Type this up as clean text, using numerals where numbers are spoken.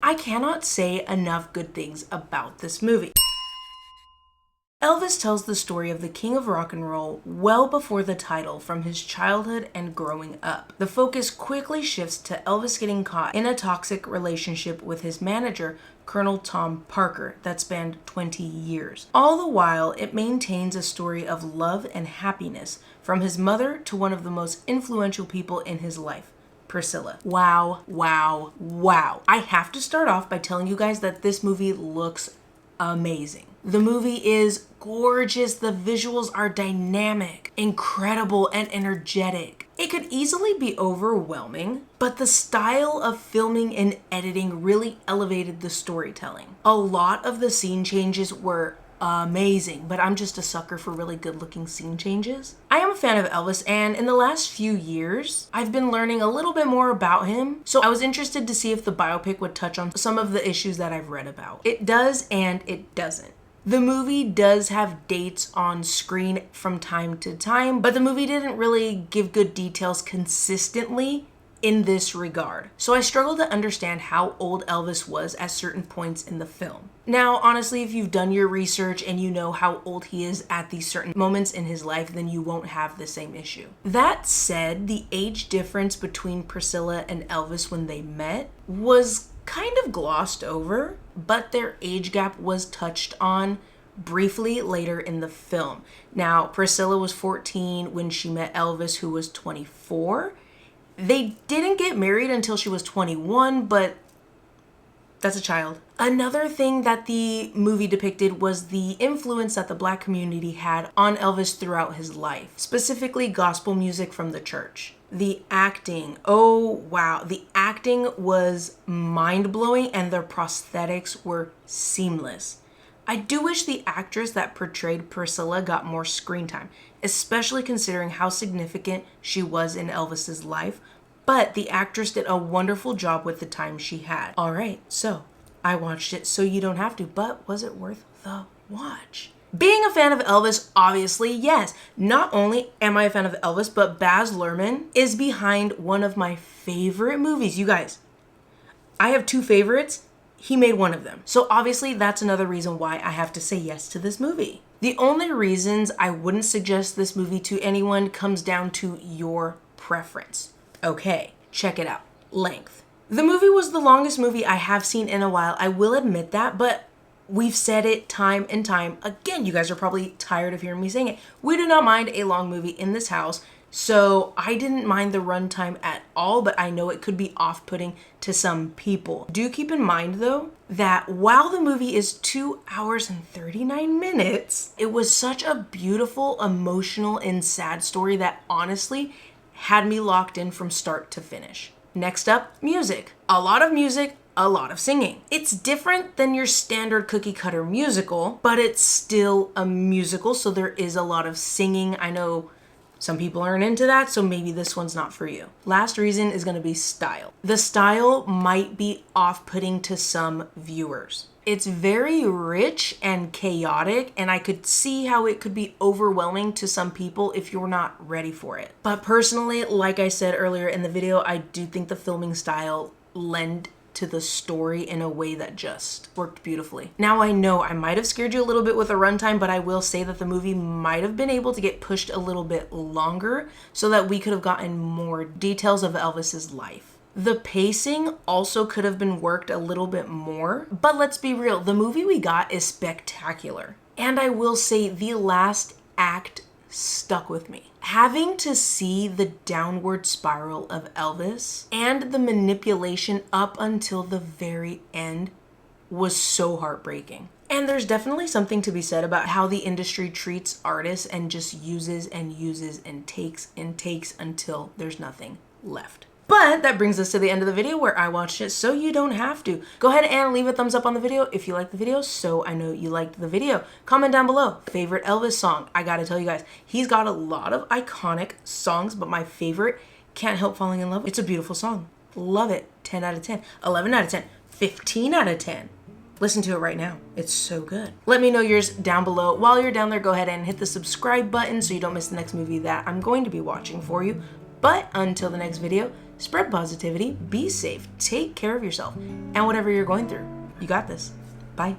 I cannot say enough good things about this movie. Elvis tells the story of the king of rock and roll well before the title, from his childhood and growing up. The focus quickly shifts to Elvis getting caught in a toxic relationship with his manager, Colonel Tom Parker, that spanned 20 years. All the while, it maintains a story of love and happiness from his mother to one of the most influential people in his life, Priscilla. Wow, wow, wow. I have to start off by telling you guys that this movie looks amazing. The movie is gorgeous. The visuals are dynamic, incredible, and energetic. It could easily be overwhelming, but the style of filming and editing really elevated the storytelling. A lot of the scene changes were amazing, but I'm just a sucker for really good looking scene changes. I am a fan of Elvis, and in the last few years, I've been learning a little bit more about him, so I was interested to see if the biopic would touch on some of the issues that I've read about. It does and it doesn't. The movie does have dates on screen from time to time, but the movie didn't really give good details consistently in this regard. So I struggle to understand how old Elvis was at certain points in the film. Now, honestly, if you've done your research and you know how old he is at these certain moments in his life, then you won't have the same issue. That said, the age difference between Priscilla and Elvis when they met was kind of glossed over, but their age gap was touched on briefly later in the film. Now, Priscilla was 14 when she met Elvis, who was 24. They didn't get married until she was 21, but that's a child. Another thing that the movie depicted was the influence that the Black community had on Elvis throughout his life, specifically gospel music from the church. The acting, oh wow, the acting was mind-blowing and their prosthetics were seamless. I do wish the actress that portrayed Priscilla got more screen time, especially considering how significant she was in Elvis's life, but the actress did a wonderful job with the time she had. All right, so I watched it so you don't have to, but was it worth the watch? Being a fan of Elvis, obviously, yes. Not only am I a fan of Elvis, but Baz Luhrmann is behind one of my favorite movies. You guys, I have two favorites. He made one of them. So obviously that's another reason why I have to say yes to this movie. The only reasons I wouldn't suggest this movie to anyone comes down to your preference. Okay, check it out. Length. The movie was the longest movie I have seen in a while. I will admit that, but we've said it time and time again. You guys are probably tired of hearing me saying it. We do not mind a long movie in this house. So I didn't mind the runtime at all, but I know it could be off-putting to some people. Do keep in mind though, that while the movie is 2 hours and 39 minutes, it was such a beautiful, emotional, and sad story that honestly had me locked in from start to finish. Next up, music. A lot of music, a lot of singing. It's different than your standard cookie cutter musical, but it's still a musical, so there is a lot of singing. I know some people aren't into that, so maybe this one's not for you. Last reason is gonna be style. The style might be off-putting to some viewers. It's very rich and chaotic, and I could see how it could be overwhelming to some people if you're not ready for it. But personally, like I said earlier in the video, I do think the filming style lend to the story in a way that just worked beautifully. Now I know I might have scared you a little bit with a runtime, but I will say that the movie might have been able to get pushed a little bit longer so that we could have gotten more details of Elvis's life. The pacing also could have been worked a little bit more, but let's be real, the movie we got is spectacular. And I will say the last act stuck with me. Having to see the downward spiral of Elvis and the manipulation up until the very end was so heartbreaking. And there's definitely something to be said about how the industry treats artists and just uses and uses and takes until there's nothing left. But that brings us to the end of the video where I watched it so you don't have to. Go ahead and leave a thumbs up on the video if you liked the video, so I know you liked the video. Comment down below, favorite Elvis song. I gotta tell you guys, he's got a lot of iconic songs, but my favorite, Can't Help Falling in Love. It's a beautiful song. Love it. 10 out of 10, 11 out of 10, 15 out of 10. Listen to it right now. It's so good. Let me know yours down below. While you're down there, go ahead and hit the subscribe button so you don't miss the next movie that I'm going to be watching for you. But until the next video, Spread positivity, be safe, take care of yourself, and whatever you're going through, you got this. Bye.